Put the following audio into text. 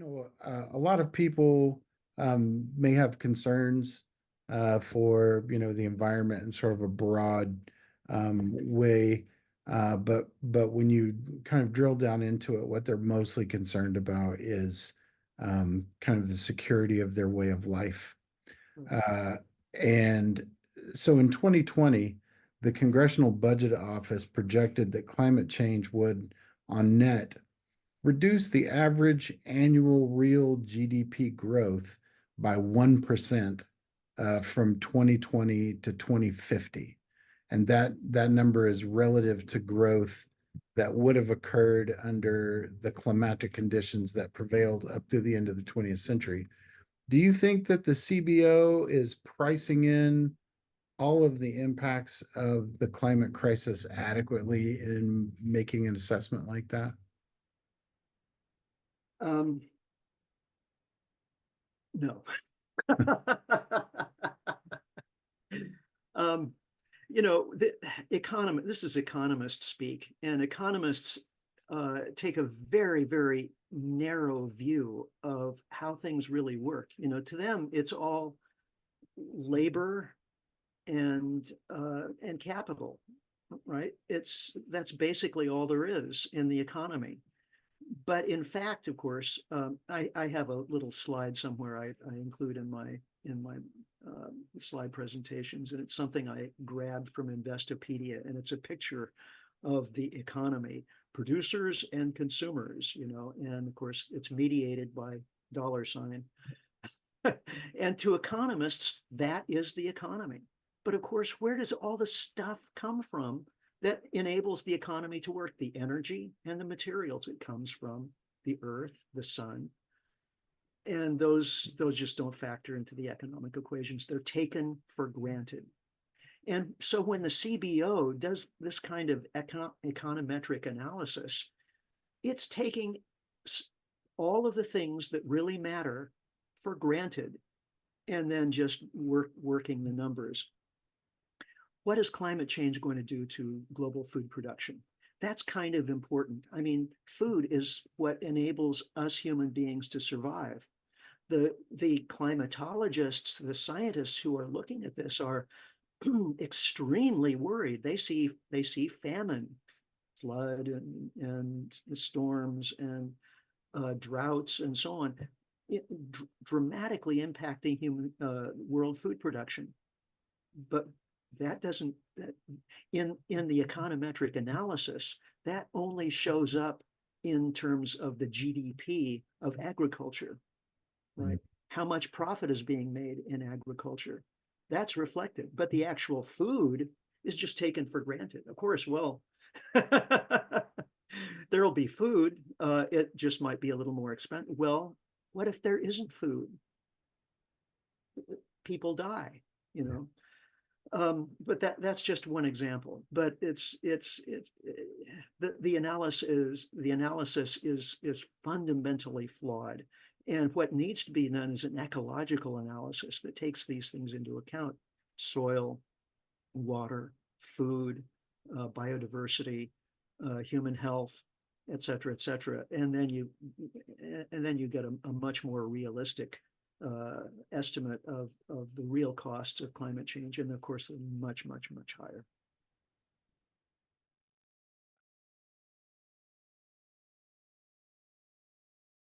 A lot of people may have concerns for, the environment in sort of a broad way. But when you kind of drill down into it, what they're mostly concerned about is kind of the security of their way of life. Uh, and so in 2020, the Congressional Budget Office projected that climate change would, on net, reduce the average annual real GDP growth by 1% from 2020 to 2050. And that number is relative to growth that would have occurred under the climatic conditions that prevailed up to the end of the 20th century. Do you think that the CBO is pricing in all of the impacts of the climate crisis adequately in making an assessment like that? Um, no. um, this is economist speak, and economists take a very, very narrow view of how things really work. To them, it's all labor and capital, right? That's basically all there is in the economy. But in fact, of course, I have a little slide somewhere I include in my slide presentations, and it's something I grabbed from Investopedia, and it's a picture of the economy, producers and consumers, and of course it's mediated by dollar sign. And to economists, that is the economy. But of course, where does all the stuff come from that enables the economy to work? The energy and the materials. It comes from the earth, the sun. And those just don't factor into the economic equations. They're taken for granted. And so when the CBO does this kind of econometric analysis, it's taking all of the things that really matter for granted and then just working the numbers. What is climate change going to do to global food production? That's kind of important. I mean, food is what enables us human beings to survive. The climatologists, the scientists who are looking at this are extremely worried. They see famine, flood, and storms and droughts and so on, dramatically impacting human world food production. But that doesn't in the econometric analysis, that only shows up in terms of the GDP of agriculture, right? How much profit is being made in agriculture? That's reflected, but the actual food is just taken for granted. Of course, well, there'll be food. It just might be a little more expensive. Well, what if there isn't food? People die, you know. But that's just one example. But it's the analysis is fundamentally flawed. And what needs to be done is an ecological analysis that takes these things into account: soil, water, food, biodiversity, human health, et cetera, et cetera. And then you get a much more realistic estimate of the real costs of climate change, and of course, much, much, much higher.